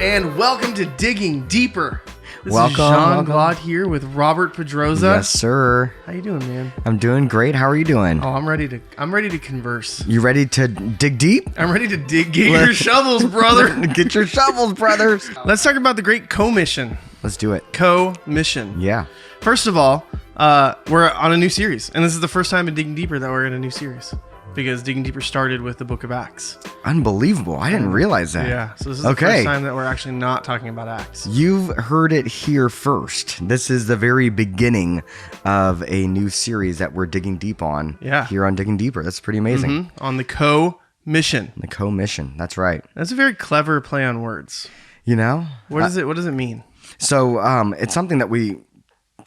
and welcome to Digging Deeper. This Welcome, is Jean-Claude here with Robert Pedroza. Yes, sir. How you doing, man? I'm doing great. How are you doing? Oh, I'm ready to converse. You ready to dig deep? I'm ready to get your shovels, brother. Get your shovels, brothers. Let's talk about the Great Commission. Let's do it. Commission. Yeah. First of all, we're on a new series, and this is the first time in Digging Deeper that we're in a new series. Because Digging Deeper started with the book of Acts. Unbelievable. I didn't realize that. Yeah, so this is the first time that we're actually not talking about Acts. You've heard it here first. This is the very beginning of a new series that we're digging deep on. Yeah. Here on Digging Deeper. That's pretty amazing. On the Commission. The commission. That's right. That's a very clever play on words. You know? What does it mean? So it's something that we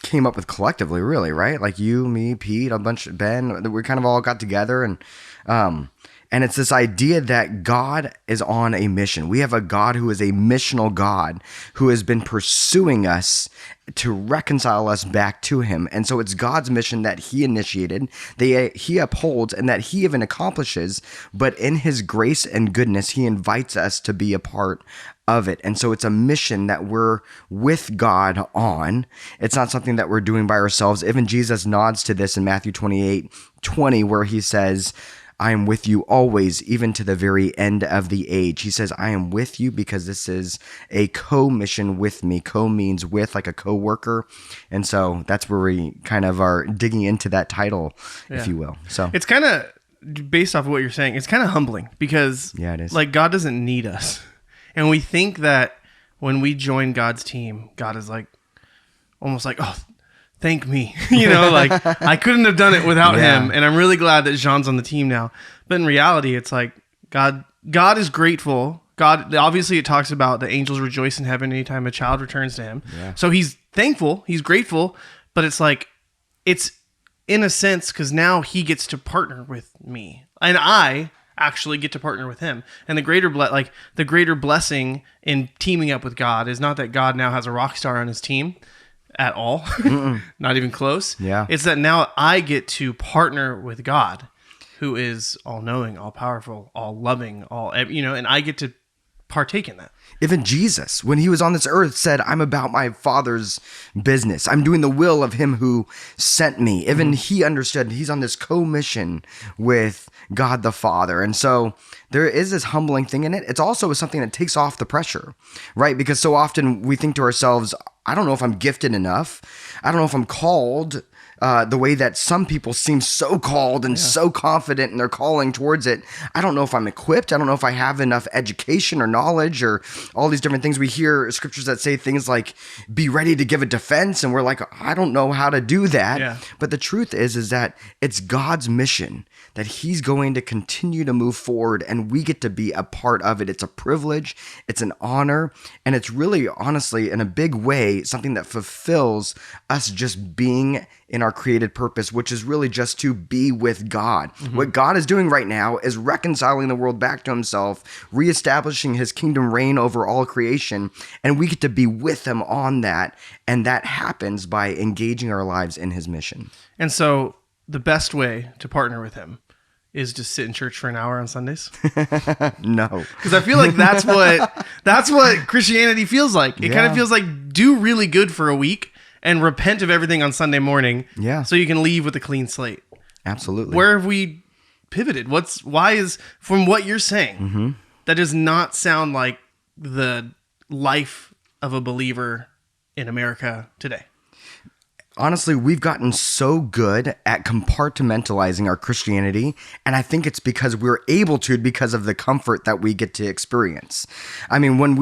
came up with collectively, really, right? Like you, me, Pete, a bunch of Ben, we kind of all got together and it's this idea that God is on a mission. We have a God who is a missional God who has been pursuing us to reconcile us back to him. And so it's God's mission that he initiated, that he upholds, and that he even accomplishes. But in his grace and goodness, he invites us to be a part of it. And so it's a mission that we're with God on. It's not something that we're doing by ourselves. Even Jesus nods to this in Matthew 28:20, where he says, I am with you always, even to the very end of the age. He says, I am with you because this is a co-mission with me. Co means with, like a co-worker. And so that's where we kind of are digging into that title, if you will. So it's kind of, based off of what you're saying, it's kind of humbling because it is. Like God doesn't need us. And we think that when we join God's team, God is like, almost like, oh, thank me. Like I couldn't have done it without him. And I'm really glad that Jean's on the team now. But in reality, it's like God is grateful. God, obviously it talks about the angels rejoice in heaven anytime a child returns to him. Yeah. So he's thankful, he's grateful, but it's like, it's in a sense, because now he gets to partner with me. And I actually get to partner with him. And the greater blessing in teaming up with God is not that God now has a rock star on his team at all. Not even close. Yeah. It's that now I get to partner with God, who is all knowing, all powerful, all loving, and I get to partake in that. Even Jesus, when he was on this earth, said, I'm about my Father's business. I'm doing the will of him who sent me. Even he understood he's on this co-mission with God the Father. And so there is this humbling thing in it. It's also something that takes off the pressure, right? Because so often we think to ourselves, I don't know if I'm gifted enough. I don't know if I'm called the way that some people seem so called and so confident in their calling towards it. I don't know if I'm equipped. I don't know if I have enough education or knowledge or all these different things. We hear scriptures that say things like, be ready to give a defense. And we're like, I don't know how to do that. Yeah. But the truth is that it's God's mission that he's going to continue to move forward and we get to be a part of it. It's a privilege. It's an honor. And it's really, honestly, in a big way, something that fulfills us just being in our created purpose, which is really just to be with God. What God is doing right now is reconciling the world back to himself, reestablishing his kingdom reign over all creation, and we get to be with him on that. And that happens by engaging our lives in his mission. And so the best way to partner with him is to sit in church for an hour on Sundays? No. Because I feel like that's what Christianity feels like. It kind of feels like do really good for a week and repent of everything on Sunday morning. Yeah. So you can leave with a clean slate. Absolutely. Where have we pivoted? Why is, from what you're saying, that does not sound like the life of a believer in America today? Honestly, we've gotten so good at compartmentalizing our Christianity, and I think it's because we're able to because of the comfort that we get to experience. I mean, when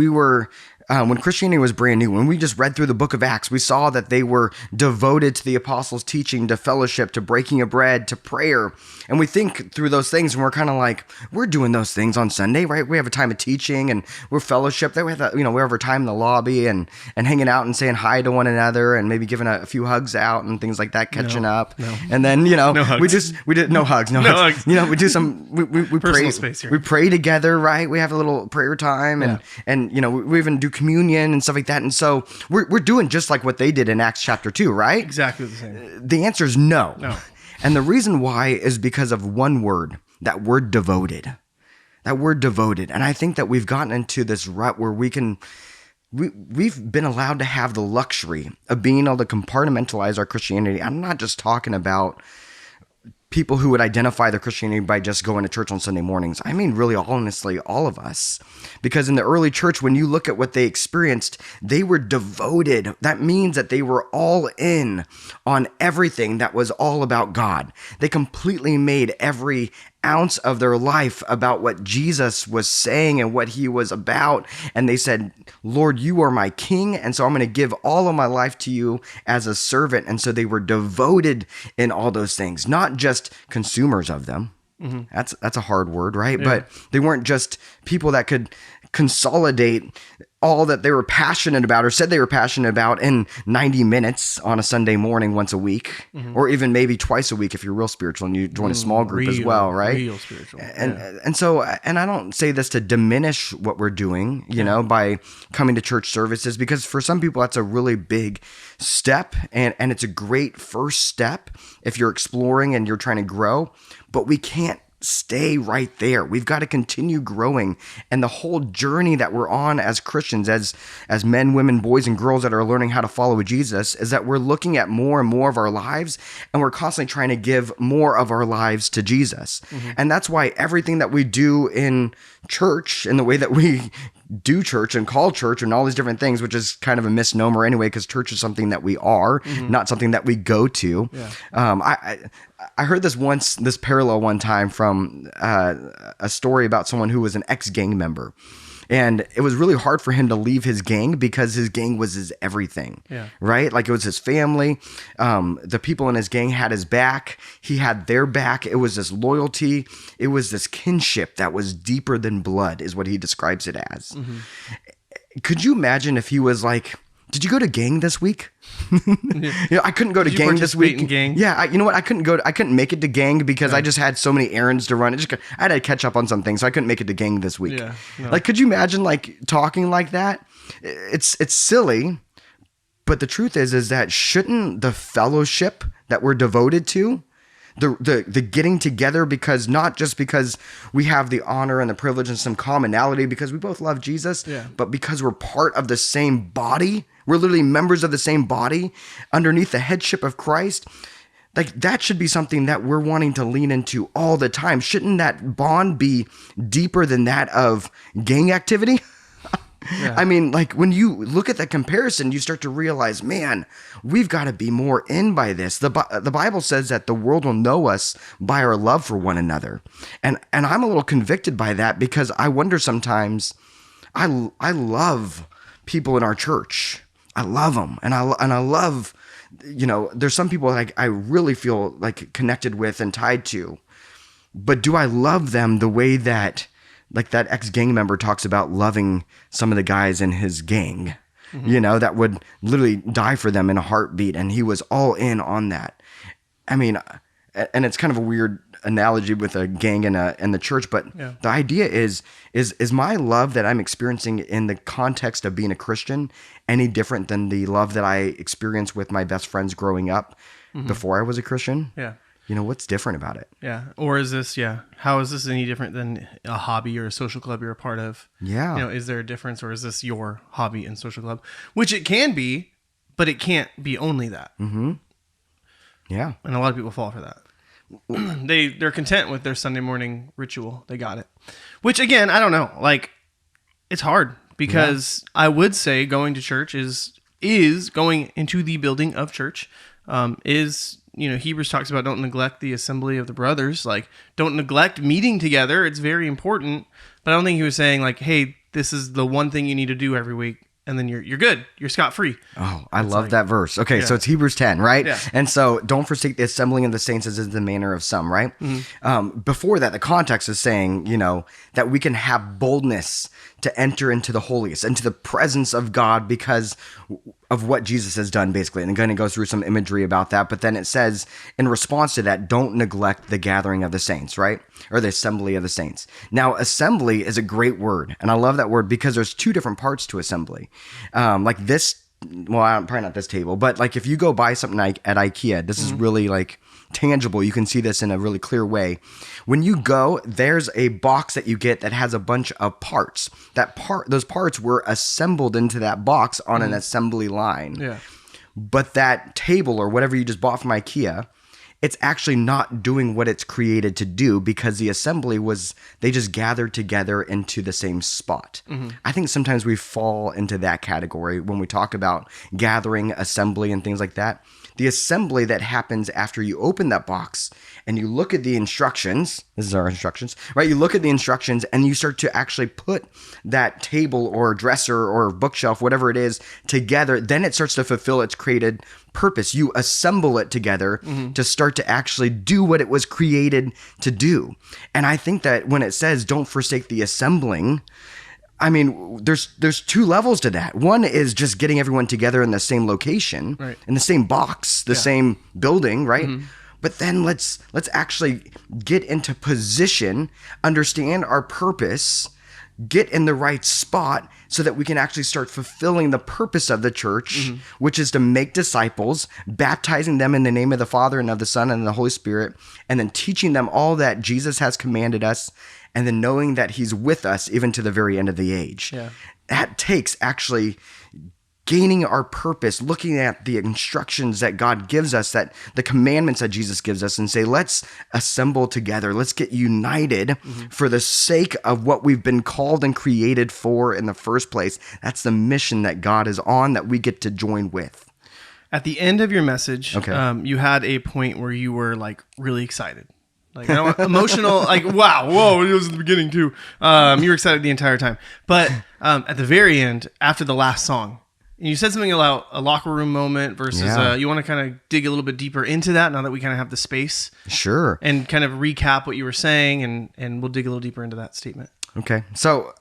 Christianity was brand new, when we just read through the book of Acts, we saw that they were devoted to the apostles' teaching, to fellowship, to breaking of bread, to prayer. And we think through those things, and we're kind of like, we're doing those things on Sunday, right? We have a time of teaching, and we're fellowship. We have, we have our time in the lobby and hanging out and saying hi to one another, and maybe giving a few hugs out and things like that, catching up. No. And then no hugs. we did no hugs. We do some we personal pray space here. We pray together, right? We have a little prayer time, and we even do communion and stuff like that. And so we're doing just like what they did in Acts chapter 2, right? Exactly the same. The answer is no. No. And the reason why is because of one word, that word devoted. that we're devoted. And I think that we've gotten into this rut where we've been allowed to have the luxury of being able to compartmentalize our Christianity. I'm not just talking about people who would identify their Christianity by just going to church on Sunday mornings. I mean, really, honestly, all of us. Because in the early church, when you look at what they experienced, they were devoted. That means that they were all in on everything that was all about God. They completely made every ounce of their life about what Jesus was saying and what he was about. And they said, Lord, you are my king. And so I'm going to give all of my life to you as a servant. And so they were devoted in all those things, not just consumers of them. Mm-hmm. That's a hard word, right? Yeah. But they weren't just people that could consolidate all that they were passionate about or said they were passionate about in 90 minutes on a Sunday morning once a week, or even maybe twice a week if you're real spiritual and you join a small group as well, right? Real spiritual. And so I don't say this to diminish what we're doing, you know, by coming to church services, because for some people that's a really big step and it's a great first step if you're exploring and you're trying to grow, but we can't stay right there. We've got to continue growing. And the whole journey that we're on as Christians, as men, women, boys, and girls that are learning how to follow Jesus, is that we're looking at more and more of our lives, and we're constantly trying to give more of our lives to Jesus. Mm-hmm. And that's why everything that we do in church, in the way that we do church and call church and all these different things, which is kind of a misnomer anyway, because church is something that we are, not something that we go to. Yeah. I heard this parallel one time from a story about someone who was an ex-gang member. And it was really hard for him to leave his gang because his gang was his everything, right? Like it was his family. The people in his gang had his back. He had their back. It was this loyalty. It was this kinship that was deeper than blood is what he describes it as. Mm-hmm. Could you imagine if he was like, did you go to gang this week? I couldn't go to gang this week. In gang? Yeah, you know what? I couldn't make it to gang because I just had so many errands to run. I had to catch up on some things, so I couldn't make it to gang this week. Yeah, no. Like, could you imagine like talking like that? It's silly, but the truth is that shouldn't the fellowship that we're devoted to, the getting together, because not just because we have the honor and the privilege and some commonality because we both love Jesus, but because we're part of the same body. We're literally members of the same body underneath the headship of Christ. Like that should be something that we're wanting to lean into all the time. Shouldn't that bond be deeper than that of gang activity? Yeah. I mean, like when you look at the comparison, you start to realize, man, we've got to be more in by this. The Bible says that the world will know us by our love for one another. And I'm a little convicted by that because I wonder sometimes, I love people in our church. I love them. And I love, you know, there's some people like I really feel like connected with and tied to, but do I love them the way that like that ex-gang member talks about loving some of the guys in his gang, you know, that would literally die for them in a heartbeat. And he was all in on that. I mean, and it's kind of a weird analogy with a gang and the church, but the idea is my love that I'm experiencing in the context of being a Christian any different than the love that I experienced with my best friends growing up before I was a Christian? Yeah. You know, what's different about it? Yeah. Or is this, how is this any different than a hobby or a social club you're a part of? Yeah. You know, is there a difference, or is this your hobby and social club? Which it can be, but it can't be only that. Mm-hmm. Yeah. And a lot of people fall for that. They're content with their Sunday morning ritual. They got it. Which again, I don't know. Like, it's hard because I would say going to church is going into the building of church. You know, Hebrews talks about don't neglect the assembly of the brothers. Like, don't neglect meeting together. It's very important. But I don't think he was saying like, hey, this is the one thing you need to do every week, and then you're good. You're scot-free. Oh, I love that verse. Okay, so it's Hebrews 10, right? Yeah. And so don't forsake the assembling of the saints as is the manner of some, right? Mm-hmm. Before that, the context is saying, you know, that we can have boldness to enter into the holiest, into the presence of God because of what Jesus has done, basically. And again, it goes through some imagery about that. But then it says, in response to that, don't neglect the gathering of the saints, right? Or the assembly of the saints. Now, assembly is a great word. And I love that word because there's two different parts to assembly. Like this, well, probably not this table, but like if you go buy something at IKEA, this is really like tangible. You can see this in a really clear way. When you go, there's a box that you get that has a bunch of parts. Those parts were assembled into that box on an assembly line. Yeah. But that table or whatever you just bought from IKEA, it's actually not doing what it's created to do because the assembly they just gathered together into the same spot. I think sometimes we fall into that category when we talk about gathering, assembly, and things like that. The assembly that happens after you open that box and you look at the instructions, this is our instructions, right? You look at the instructions and you start to actually put that table or dresser or bookshelf, whatever it is, together. Then it starts to fulfill its created purpose. You assemble it together to start to actually do what it was created to do. And I think that when it says don't forsake the assembling, I mean, there's two levels to that. One is just getting everyone together in the same location, right, in the same box, the same building, right? But then let's actually get into position, understand our purpose, get in the right spot so that we can actually start fulfilling the purpose of the church, which is to make disciples, baptizing them in the name of the Father and of the Son and the Holy Spirit, and then teaching them all that Jesus has commanded us, and then knowing that he's with us even to the very end of the age. Yeah. That takes actually gaining our purpose, looking at the instructions that God gives us, that the commandments that Jesus gives us, and say, let's assemble together. Let's get united for the sake of what we've been called and created for in the first place. That's the mission that God is on that we get to join with. At the end of your message, you had a point where you were like really excited. Like emotional, like, wow, whoa, it was at the beginning too. You were excited the entire time. But at the very end, after the last song, you said something about a locker room moment versus you want to kind of dig a little bit deeper into that now that we kind of have the space. Sure. And kind of recap what you were saying, and we'll dig a little deeper into that statement. Okay. So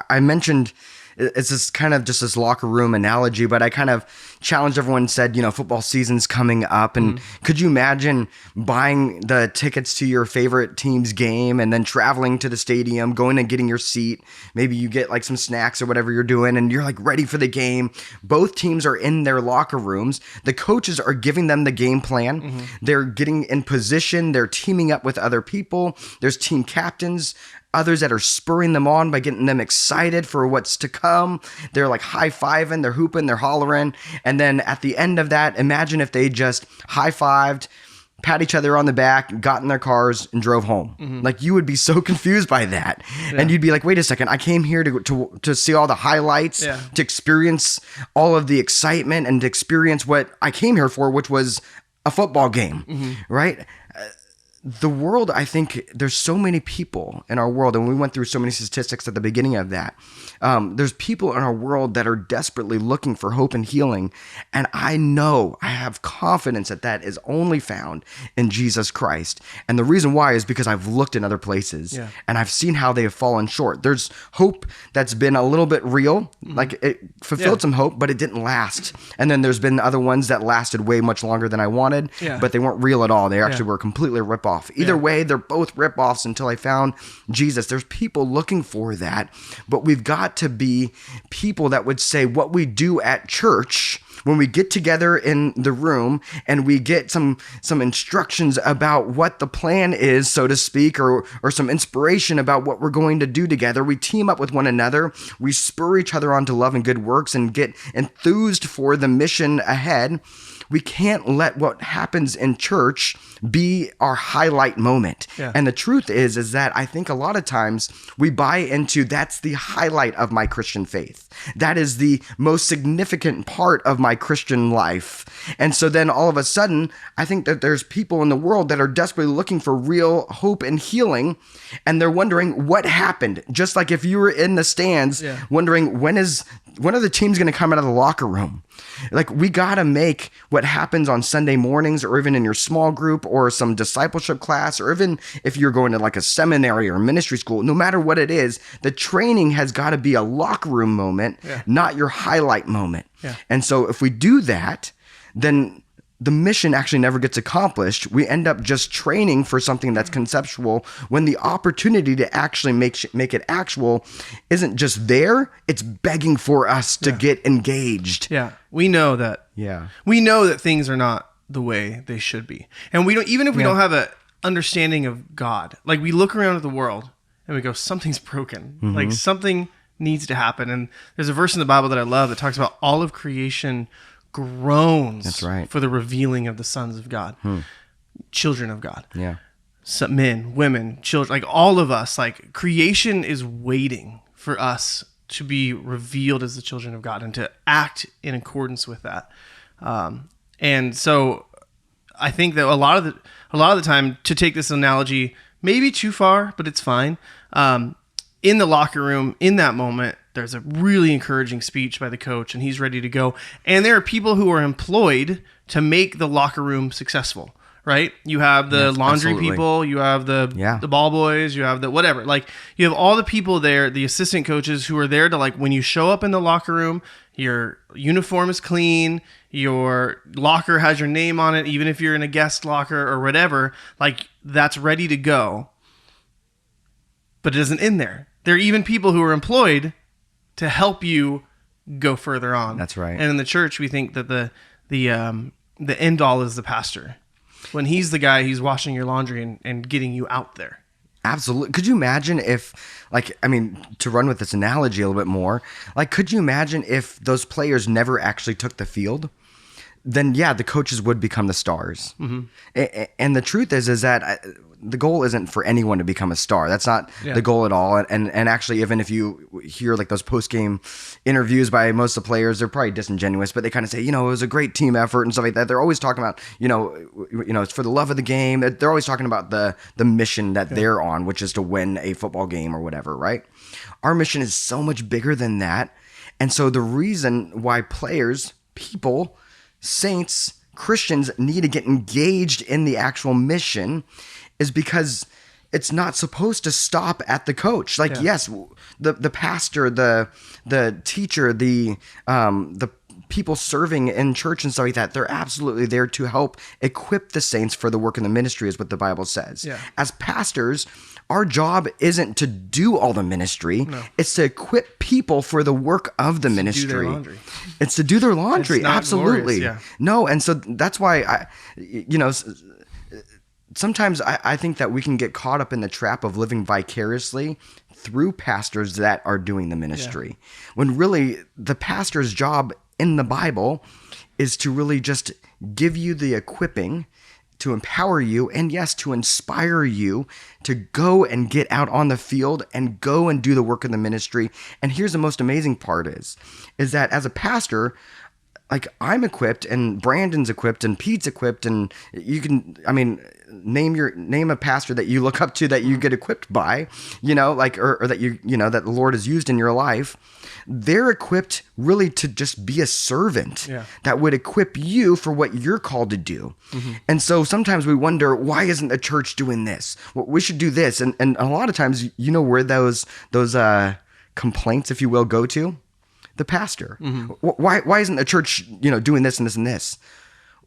I mentioned it's this kind of just this locker room analogy, but I kind of challenged everyone, said, football season's coming up. And could you imagine buying the tickets to your favorite team's game and then traveling to the stadium, going and getting your seat? Maybe you get like some snacks or whatever you're doing and you're like ready for the game. Both teams are in their locker rooms. The coaches are giving them the game plan. They're getting in position. They're teaming up with other people. There's team captains. Others that are spurring them on by getting them excited for what's to come. They're like high-fiving, they're hooping, they're hollering. And then at the end of that, imagine if they just high-fived, pat each other on the back, got in their cars, and drove home. Like, you would be so confused by that. Yeah. And you'd be like, wait a second, I came here to see all the highlights, to experience all of the excitement, and to experience what I came here for, which was a football game, right? The world, I think there's so many people in our world, and we went through so many statistics at the beginning of that. There's people in our world that are desperately looking for hope and healing. And I have confidence that is only found in Jesus Christ. And the reason why is because I've looked in other places and I've seen how they have fallen short. There's hope that's been a little bit real, like it fulfilled some hope, but it didn't last. And then there's been other ones that lasted way much longer than I wanted, but they weren't real at all. They actually were completely rip-off. Either way, they're both rip-offs until I found Jesus. There's people looking for that, but we've got to be people that would say what we do at church when we get together in the room and we get some instructions about what the plan is, so to speak, or some inspiration about what we're going to do together. We team up with one another. We spur each other on to love and good works and get enthused for the mission ahead. We can't let what happens in church be our highlight moment. And the truth is that I think a lot of times we buy into that's the highlight of my Christian faith. That is the most significant part of my Christian life. And so then all of a sudden, I think that there's people in the world that are desperately looking for real hope and healing, and they're wondering what happened. Just like if you were in the stands wondering when are the teams going to come out of the locker room? Like, we got to make what happens on Sunday mornings, or even in your small group or some discipleship class, or even if you're going to like a seminary or ministry school, no matter what it is, the training has got to be a locker room moment, not your highlight moment. And so if we do that, then the mission actually never gets accomplished. We end up just training for something that's conceptual when the opportunity to actually make it actual isn't just there, it's begging for us to get engaged. We know that. We know that things are not the way they should be. And we don't, even if we don't have a understanding of God, like we look around at the world and we go, something's broken. Like something needs to happen. And there's a verse in the Bible that I love that talks about all of creation groans for the revealing of the sons of God, children of God. Yeah. Some men, women, children, like all of us, like creation is waiting for us to be revealed as the children of God and to act in accordance with that. And so I think that a lot of the time, to take this analogy maybe too far, but it's fine. In the locker room, in that moment, there's a really encouraging speech by the coach and he's ready to go. And there are people who are employed to make the locker room successful. Right? You have the laundry people, you have the ball boys, you have the whatever. Like you have all the people there, the assistant coaches who are there to, like, when you show up in the locker room, your uniform is clean, your locker has your name on it, even if you're in a guest locker or whatever, like that's ready to go. But it isn't in there. There are even people who are employed to help you go further on. That's right. And in the church, we think that the end all is the pastor. When he's the guy, he's washing your laundry and getting you out there. Absolutely. Could you imagine if, like, I mean, to run with this analogy a little bit more, like, could you imagine if those players never actually took the field? Then, yeah, the coaches would become the stars. And the truth is that the goal isn't for anyone to become a star. That's not the goal at all. And actually, even if you hear like those post-game interviews by most of the players, they're probably disingenuous, but they kind of say, it was a great team effort and stuff like that. They're always talking about, it's for the love of the game. They're always talking about the mission that they're on, which is to win a football game or whatever, right? Our mission is so much bigger than that. And so the reason why players, people, saints, Christians need to get engaged in the actual mission is because it's not supposed to stop at the coach. Like, yes, the pastor, the teacher, the people serving in church and stuff like that, they're absolutely there to help equip the saints for the work in the ministry, is what the Bible says. Yeah. As pastors, our job isn't to do all the ministry. No. It's to equip people for the work of the ministry. It's to do their laundry. It's not absolutely. Glorious, No, and so that's why sometimes I think that we can get caught up in the trap of living vicariously through pastors that are doing the ministry. When really the pastor's job in the Bible is to really just give you the equipping, to empower you, and yes, to inspire you to go and get out on the field and go and do the work of the ministry. And here's the most amazing part is that as a pastor, like, I'm equipped and Brandon's equipped and Pete's equipped, and you can, name a pastor that you look up to that you get equipped by, or that that the Lord has used in your life. They're equipped really to just be a servant that would equip you for what you're called to do. And so sometimes we wonder, why isn't the church doing this? Well, we should do this. And a lot of times, where those complaints, if you will, go to? The pastor. Why isn't the church, doing this and this and this?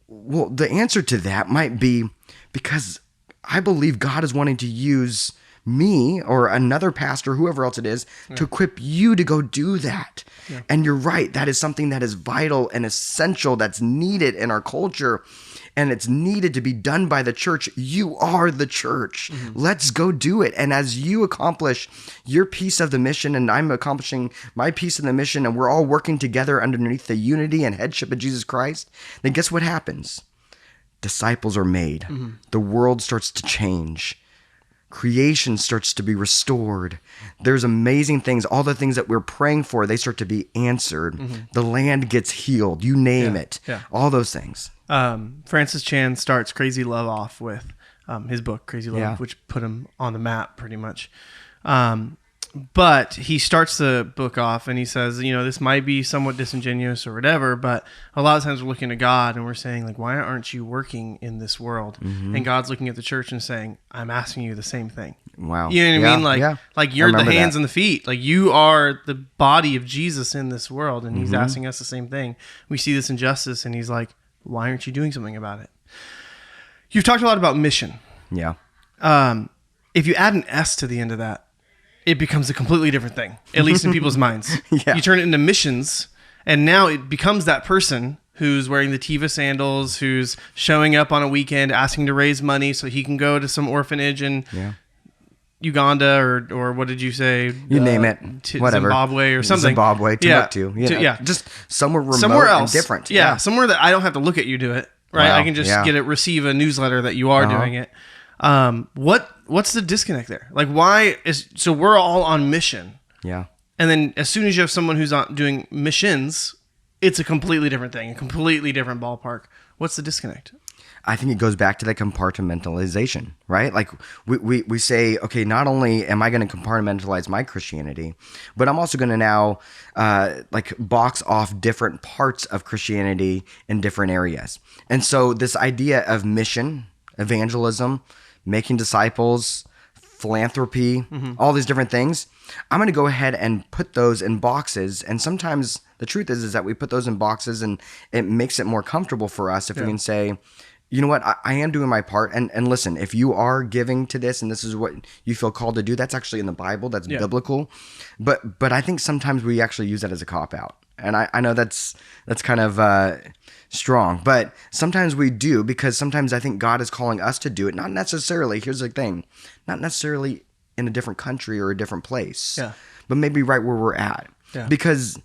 Well, the answer to that might be because I believe God is wanting to use me or another pastor, whoever else it is, to equip you to go do that. And you're right. That is something that is vital and essential, that's needed in our culture. And it's needed to be done by the church. You are the church. Let's go do it. And as you accomplish your piece of the mission, and I'm accomplishing my piece of the mission, and we're all working together underneath the unity and headship of Jesus Christ, then guess what happens? Disciples are made. The world starts to change. Creation starts to be restored. There's amazing things. All the things that we're praying for, they start to be answered. The land gets healed. You name it. All those things. Francis Chan starts Crazy Love off with his book, Crazy Love, which put him on the map pretty much. But he starts the book off and he says, this might be somewhat disingenuous or whatever, but a lot of times we're looking to God and we're saying, like, why aren't you working in this world? And God's looking at the church and saying, I'm asking you the same thing. Wow. You know what I mean? Like you're the hands and the feet. Like, you are the body of Jesus in this world, and he's asking us the same thing. We see this injustice and he's like, why aren't you doing something about it? You've talked a lot about mission. Yeah. If you add an S to the end of that, it becomes a completely different thing, at least in people's minds. You turn it into missions, and now it becomes that person who's wearing the Tiva sandals, who's showing up on a weekend asking to raise money so he can go to some orphanage in Uganda or what did you say? You name it. Whatever. Zimbabwe or something. Zimbabwe, Timbuktu. Just somewhere remote somewhere else. and different. Yeah, somewhere that I don't have to look at you do it. Right? Wow. I can just receive a newsletter that you are doing it. What's the disconnect there? Like so we're all on mission. Yeah. And then as soon as you have someone who's doing missions, it's a completely different thing, a completely different ballpark. What's the disconnect? I think it goes back to that compartmentalization, right? Like we say, okay, not only am I going to compartmentalize my Christianity, but I'm also going to now box off different parts of Christianity in different areas. And so this idea of mission, evangelism, making disciples, philanthropy, all these different things, I'm going to go ahead and put those in boxes. And sometimes the truth is that we put those in boxes and it makes it more comfortable for us if we can say, you know what, I am doing my part. And listen, if you are giving to this and this is what you feel called to do, that's actually in the Bible, that's biblical. But I think sometimes we actually use that as a cop-out. And I know that's kind of strong, but sometimes we do, because sometimes I think God is calling us to do it. Not necessarily, here's the thing, not necessarily in a different country or a different place, but maybe right where we're at. Yeah. Because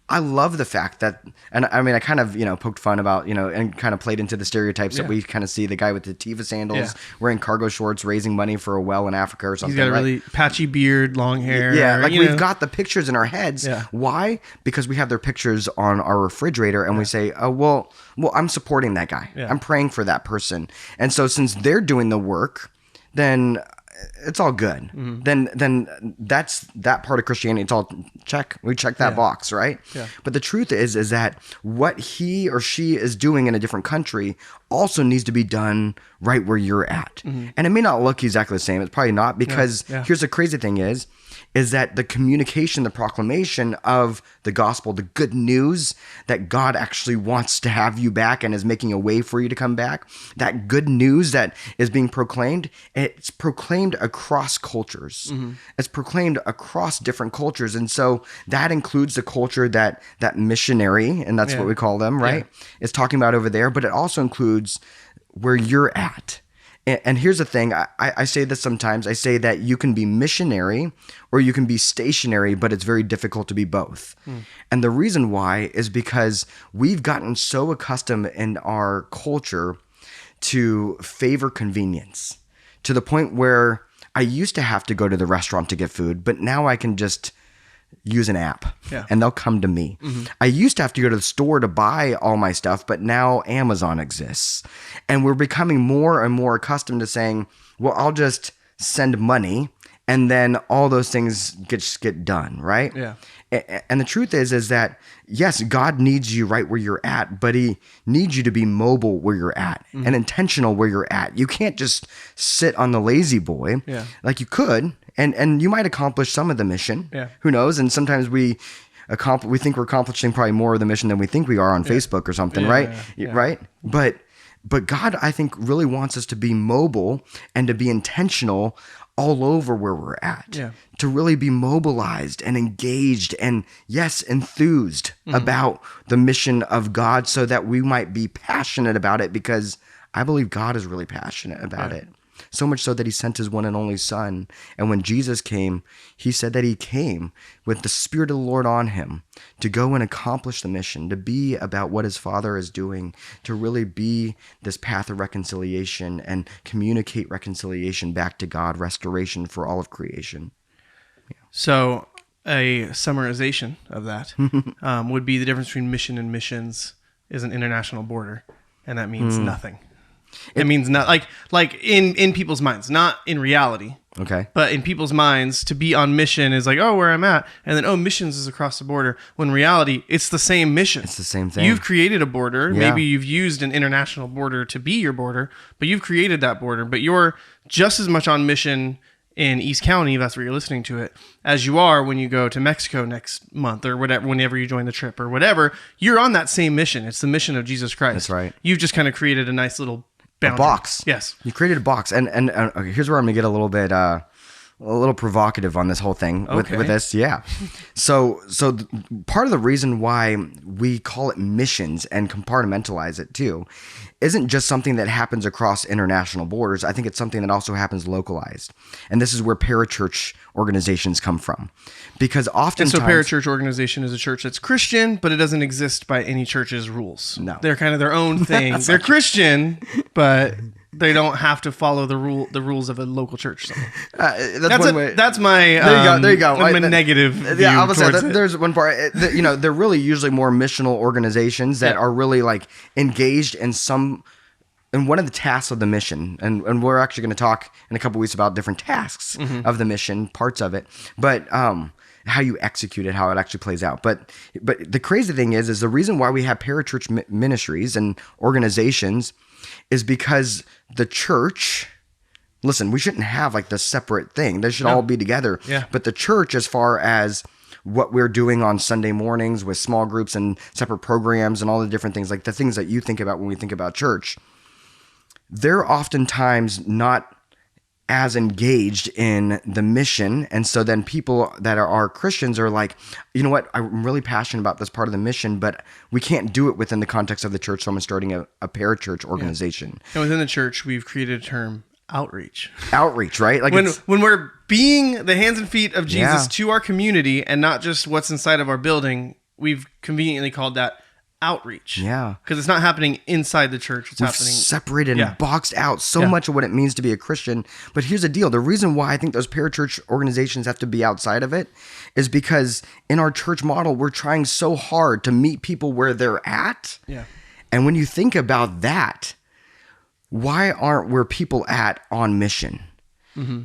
I love the fact that, and I mean, I kind of, poked fun about, and kind of played into the stereotypes that we kind of see the guy with the Tiva sandals wearing cargo shorts, raising money for a well in Africa or something. He's got a really patchy beard, long hair. Yeah, we've got the pictures in our heads. Yeah. Why? Because we have their pictures on our refrigerator and we say, oh, well, I'm supporting that guy. Yeah. I'm praying for that person. And so since they're doing the work, then it's all good. Then that's that part of Christianity. It's all check. We check that box, right? Yeah. But the truth is that what he or she is doing in a different country also needs to be done right where you're at. And it may not look exactly the same. It's probably not, because here's the crazy thing is that the communication, the proclamation of the gospel, the good news that God actually wants to have you back and is making a way for you to come back, that good news that is being proclaimed, it's proclaimed across cultures. It's proclaimed across different cultures. And so that includes the culture that missionary, and that's what we call them, right? Is talking about over there, but it also includes where you're at. And here's the thing, I say this sometimes, I say that you can be missionary or you can be stationary, but it's very difficult to be both. And the reason why is because we've gotten so accustomed in our culture to favor convenience, to the point where I used to have to go to the restaurant to get food, but now I can just use an app and they'll come to me. I used to have to go to the store to buy all my stuff, but now Amazon exists. And we're becoming more and more accustomed to saying, well, I'll just send money and then all those things get done, right? Yeah. And the truth is that, yes, God needs you right where you're at, but he needs you to be mobile where you're at and intentional where you're at. You can't just sit on the lazy boy like you could. And you might accomplish some of the mission. Yeah. Who knows? And sometimes we think we're accomplishing probably more of the mission than we think we are on Facebook or something, right? Right? But God, I think, really wants us to be mobile and to be intentional all over where we're at. Yeah. To really be mobilized and engaged and, yes, enthused about the mission of God, so that we might be passionate about it, because I believe God is really passionate about it. So much so that he sent his one and only son. And when Jesus came, he said that he came with the Spirit of the Lord on him to go and accomplish the mission, to be about what his Father is doing, to really be this path of reconciliation and communicate reconciliation back to God, restoration for all of creation. Yeah. So a summarization of that would be the difference between mission and missions is an international border, and that means nothing. It means not like in people's minds, not in reality. Okay. But in people's minds, to be on mission is like, oh, where I'm at. And then, oh, missions is across the border. When in reality, it's the same mission. It's the same thing. You've created a border. Yeah. Maybe you've used an international border to be your border, but you've created that border. But you're just as much on mission in East County, if that's where you're listening to it, as you are when you go to Mexico next month or whatever, whenever you join the trip or whatever. You're on that same mission. It's the mission of Jesus Christ. That's right. You've just kind of created a nice little boundary. A box. Yes. You created a box. And okay, here's where I'm going to get a little bit little provocative on this whole thing with Okay. this. Yeah. So part of the reason why we call it missions and compartmentalize it too isn't just something that happens across international borders. I think it's something that also happens localized. And this is where parachurch organizations come from. Because And oftentimes... so parachurch organization is a church that's Christian, but it doesn't exist by any church's rules. No. They're kind of their own thing. They're Christian, but they don't have to follow the rules of a local church. So that's one way. That's my There you go. my negative view Yeah, I was towards say it. there's one part. They're really usually more missional organizations that are really like engaged in one of the tasks of the mission, and we're actually going to talk in a couple weeks about different tasks of the mission, parts of it, but how you execute it, how it actually plays out. But the crazy thing is the reason why we have parachurch ministries and organizations is because the church. Listen, we shouldn't have like the separate thing. They should all be together. Yeah. But the church, as far as what we're doing on Sunday mornings with small groups and separate programs and all the different things, like the things that you think about when we think about church, they're oftentimes not as engaged in the mission. And so then people that are Christians are like, you know what, I'm really passionate about this part of the mission, but we can't do it within the context of the church. So I'm starting a parachurch organization. And within the church, we've created a term, outreach. Outreach, right? Like When we're being the hands and feet of Jesus Yeah. to our community and not just what's inside of our building, we've conveniently called that outreach. Yeah. Because it's not happening inside the church. It's We've happening. separated Yeah. and boxed out so much of what it means to be a Christian. But here's the deal. The reason why I think those parachurch organizations have to be outside of it is because in our church model, we're trying so hard to meet people where they're at. Yeah. And when you think about that, why aren't where people at on mission?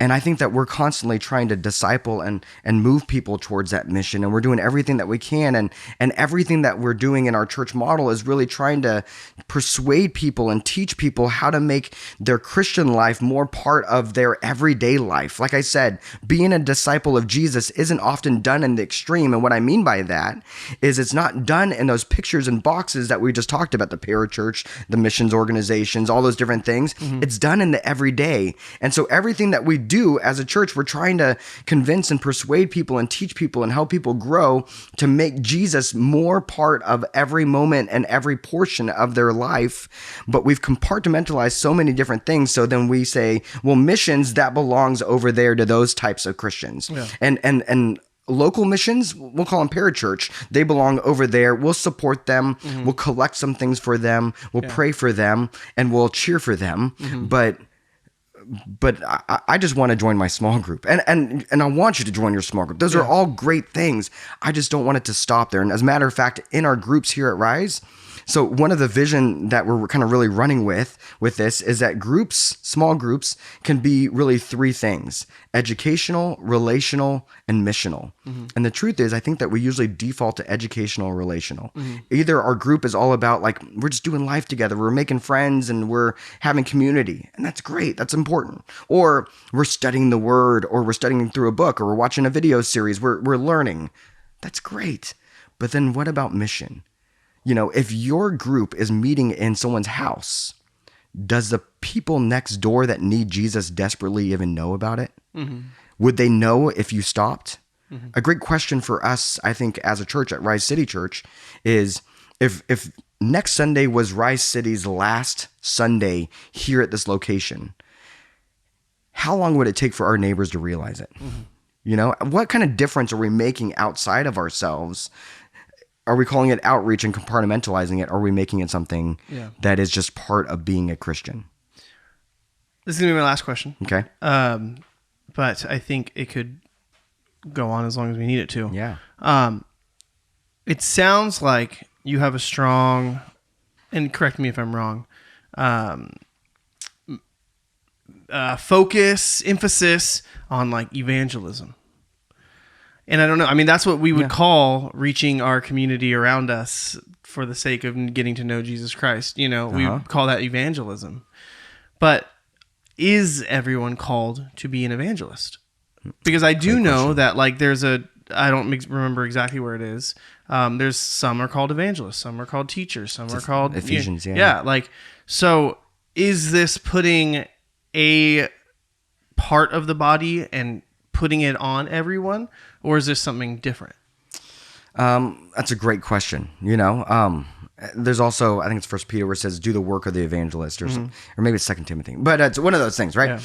And I think that we're constantly trying to disciple and move people towards that mission. And we're doing everything that we can. And everything that we're doing in our church model is really trying to persuade people and teach people how to make their Christian life more part of their everyday life. Like I said, being a disciple of Jesus isn't often done in the extreme. And what I mean by that is it's not done in those pictures and boxes that we just talked about, the parachurch, the missions organizations, all those different things. It's done in the everyday. And so everything that we do as a church, we're trying to convince and persuade people and teach people and help people grow to make Jesus more part of every moment and every portion of their life. But we've compartmentalized so many different things. So then we say, well, missions, that belongs over there to those types of Christians. Yeah. And local missions, we'll call them parachurch. They belong over there. We'll support them. We'll collect some things for them. We'll pray for them, and we'll cheer for them. But I just want to join my small group, and I want you to join your small group. Those are all great things. I just don't want it to stop there. And as a matter of fact, in our groups here at Rise, so one of the vision that we're kind of really running with this is that groups, small groups, can be really three things: educational, relational, and missional. And the truth is, I think that we usually default to educational or relational. Either our group is all about like, we're just doing life together, we're making friends, and we're having community. And that's great, that's important. Or we're studying the word, or we're studying through a book, or we're watching a video series, we're learning. That's great. But then what about mission? You know, if your group is meeting in someone's house, does the people next door that need Jesus desperately even know about it? Would they know if you stopped? A great question for us, I think, as a church at Rise City Church is if next Sunday was Rise City's last Sunday here at this location, how long would it take for our neighbors to realize it? You know, what kind of difference are we making outside of ourselves? Are we calling it outreach and compartmentalizing it? Or are we making it something that is just part of being a Christian? This is going to be my last question. Okay. But I think it could go on as long as we need it to. Yeah. It sounds like you have a strong, and correct me if I'm wrong, emphasis on like evangelism. And I don't know. I mean, that's what we would call reaching our community around us for the sake of getting to know Jesus Christ. You know, we call that evangelism. But is everyone called to be an evangelist? Because I do know that like there's I don't remember exactly where it is. There's some are called evangelists, some are called teachers, some are called Ephesians. Yeah. Like, so is this putting a part of the body and putting it on everyone, or is this something different? That's a great question. There's also, I think it's First Peter where it says, "Do the work of the evangelist," or or maybe it's Second Timothy, but it's one of those things, right?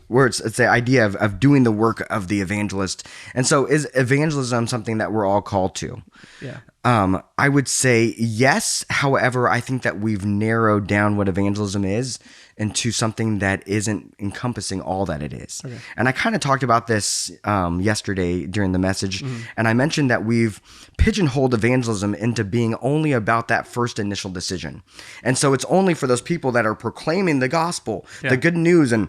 Where it's the idea of doing the work of the evangelist. And so, is evangelism something that we're all called to? Yeah. I would say yes. However, I think that we've narrowed down what evangelism is into something that isn't encompassing all that it is. Okay. And I kind of talked about this yesterday during the message, and I mentioned that we've pigeonholed evangelism into being only about that first initial decision. And so it's only for those people that are proclaiming the gospel, the good news, and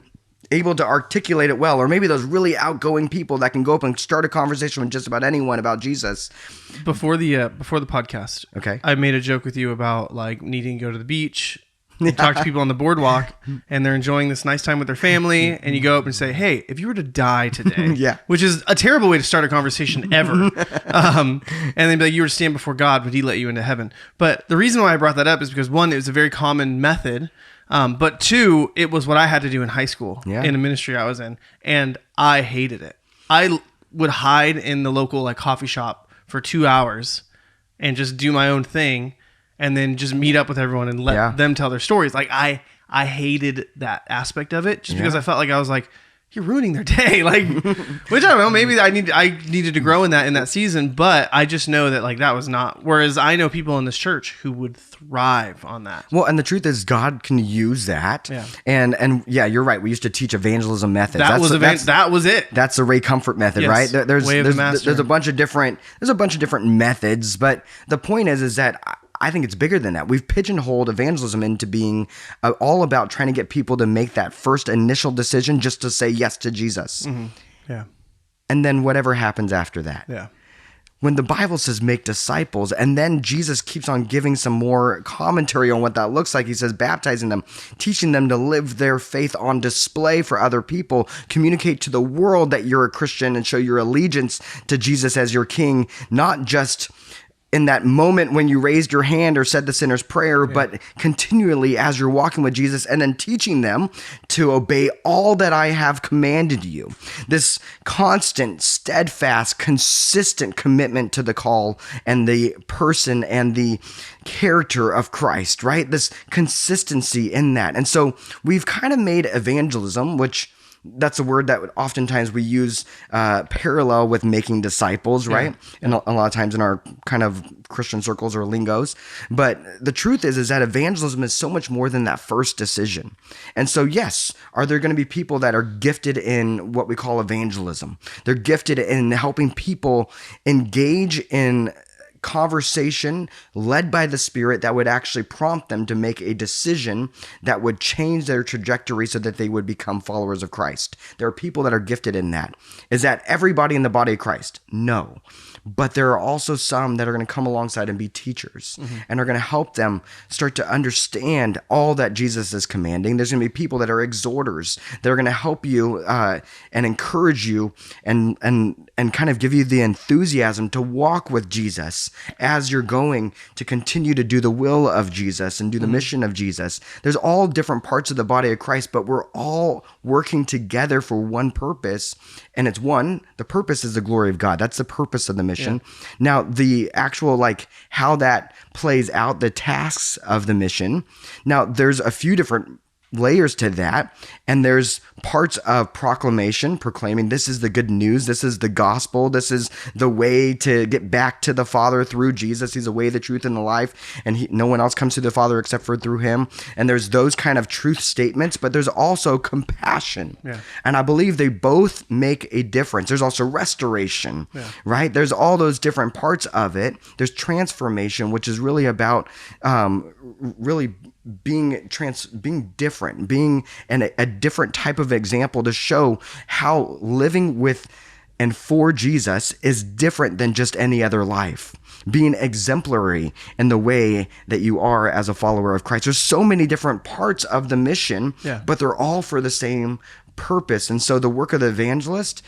able to articulate it well, or maybe those really outgoing people that can go up and start a conversation with just about anyone about Jesus. Before the podcast, okay, I made a joke with you about like needing to go to the beach, talk to people on the boardwalk, and they're enjoying this nice time with their family, and you go up and say, "Hey, if you were to die today," which is a terrible way to start a conversation ever, and then be like, "You were to stand before God, would He let you into heaven?" But the reason why I brought that up is because one, it was a very common method. But two, it was what I had to do in high school in a ministry I was in, and I hated it. I would hide in the local like coffee shop for 2 hours and just do my own thing, and then just meet up with everyone and let them tell their stories. Like I hated that aspect of it just because I felt like I was like, you're ruining their day. Like, which I don't know, maybe I needed to grow in that season, but I just know that like that was not, whereas I know people in this church who would thrive on that. Well, and the truth is God can use that. Yeah. And yeah, you're right. We used to teach evangelism methods. That was it. That's the Ray Comfort method, right? There's a bunch of different methods, but the point is that I think it's bigger than that. We've pigeonholed evangelism into being all about trying to get people to make that first initial decision just to say yes to Jesus. Mm-hmm. Yeah. And then whatever happens after that. Yeah. When the Bible says make disciples, and then Jesus keeps on giving some more commentary on what that looks like. He says baptizing them, teaching them to live their faith on display for other people, communicate to the world that you're a Christian and show your allegiance to Jesus as your king, not just in that moment when you raised your hand or said the sinner's prayer, but continually as you're walking with Jesus, and then teaching them to obey all that I have commanded you. This constant, steadfast, consistent commitment to the call and the person and the character of Christ, right? This consistency in that. And so we've kind of made evangelism, which that's a word that oftentimes we use parallel with making disciples, right? And a lot of times in our kind of Christian circles or lingos. But the truth is that evangelism is so much more than that first decision. And so, yes, are there going to be people that are gifted in what we call evangelism? They're gifted in helping people engage in conversation led by the Spirit that would actually prompt them to make a decision that would change their trajectory so that they would become followers of Christ. There are people that are gifted in that. Is that everybody in the body of Christ? No. But there are also some that are going to come alongside and be teachers and are going to help them start to understand all that Jesus is commanding. There's going to be people that are exhorters that are going to help you and encourage you and kind of give you the enthusiasm to walk with Jesus as you're going to continue to do the will of Jesus and do the mission of Jesus. There's all different parts of the body of Christ, but we're all working together for one purpose. And it's the purpose is the glory of God. That's the purpose of the mission. Yeah. Now, the actual, how that plays out, the tasks of the mission. Now, there's a few different layers to that, and there's parts of proclaiming this is the good news, this is the gospel, this is the way to get back to the Father through Jesus. He's the way, the truth, and the life, and no one else comes to the Father except for through him. And there's those kind of truth statements, but there's also compassion, and I believe they both make a difference. There's also restoration, right? There's all those different parts of it. There's transformation, which is really about really being different, being a different type of example to show how living with and for Jesus is different than just any other life. Being exemplary in the way that you are as a follower of Christ. There's so many different parts of the mission, but they're all for the same purpose. And so the work of the evangelist,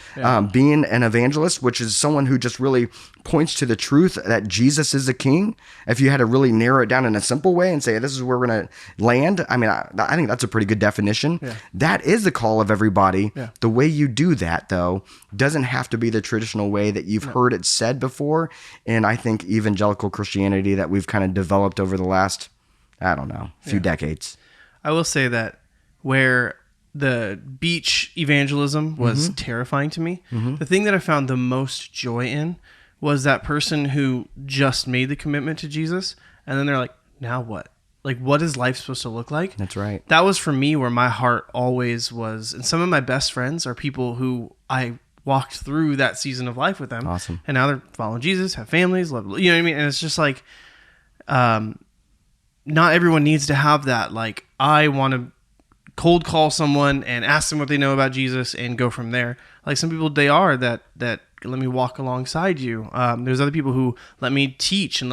being an evangelist, which is someone who just really points to the truth that Jesus is the king. If you had to really narrow it down in a simple way and say, this is where we're going to land. I mean, I think that's a pretty good definition. Yeah. That is the call of everybody. Yeah. The way you do that, though, doesn't have to be the traditional way that you've heard it said before. And I think evangelical Christianity that we've kind of developed over the last, I don't know, few decades. I will say that where the beach evangelism was terrifying to me, the thing that I found the most joy in was that person who just made the commitment to Jesus, and then they're like, now what? Like, what is life supposed to look like? That's right. That was for me where my heart always was. And some of my best friends are people who I walked through that season of life with them. Awesome. And now they're following Jesus, have families, love, you know what I mean? And it's just like, not everyone needs to have that. Like, I want to cold call someone and ask them what they know about Jesus and go from there. Like some people, they are that let me walk alongside you. There's other people who let me teach and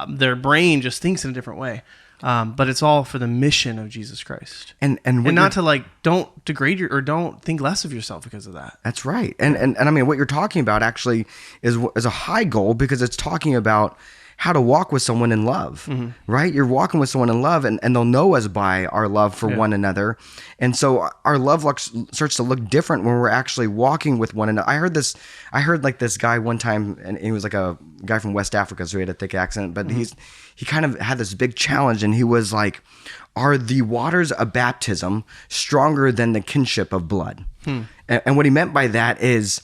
their brain just thinks in a different way. But it's all for the mission of Jesus Christ. And not to don't degrade or don't think less of yourself because of that. That's right. And I mean, what you're talking about actually is a high goal, because it's talking about how to walk with someone in love, right? You're walking with someone in love, and they'll know us by our love for one another. And so our love starts to look different when we're actually walking with one another. I heard this guy one time, and he was like a guy from West Africa, so he had a thick accent, but he kind of had this big challenge, and he was like, are the waters of baptism stronger than the kinship of blood? And what he meant by that is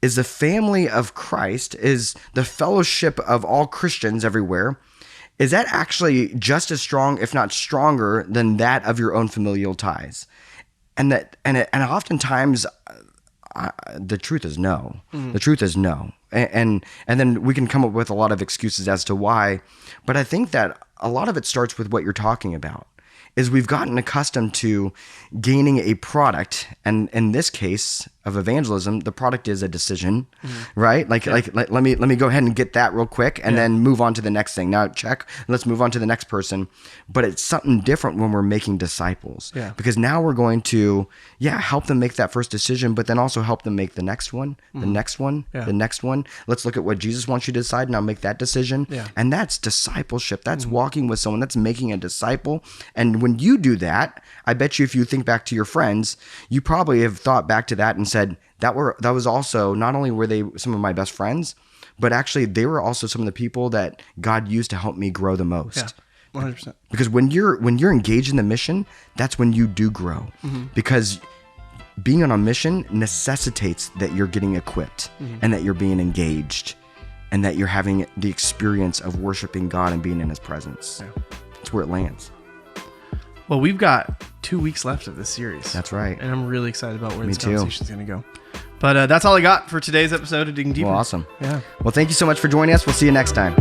the family of Christ, is the fellowship of all Christians everywhere, is that actually just as strong, if not stronger, than that of your own familial ties? And oftentimes the truth is no. The truth is no. And then we can come up with a lot of excuses as to why. But I think that a lot of it starts with what you're talking about. Is we've gotten accustomed to gaining a product, and in this case of evangelism, the product is a decision, right? Like let me go ahead and get that real quick, and then move on to the next thing. Now check, let's move on to the next person. But it's something different when we're making disciples, because now we're going to help them make that first decision, but then also help them make the next one, the next one, the next one. Let's look at what Jesus wants you to decide, now make that decision, and that's discipleship. That's walking with someone. That's making a disciple. And when you do that, I bet you if you think back to your friends, you probably have thought back to that and said, that was also, not only were they some of my best friends, but actually they were also some of the people that God used to help me grow the most. Yeah, 100%. Because when you're engaged in the mission, that's when you do grow. Because being on a mission necessitates that you're getting equipped and that you're being engaged and that you're having the experience of worshiping God and being in his presence. That's where it lands. Well, we've got 2 weeks left of this series. That's right. And I'm really excited about where this conversation is going to go. But that's all I got for today's episode of Digging Deeper. Well, awesome. Yeah. Well, thank you so much for joining us. We'll see you next time.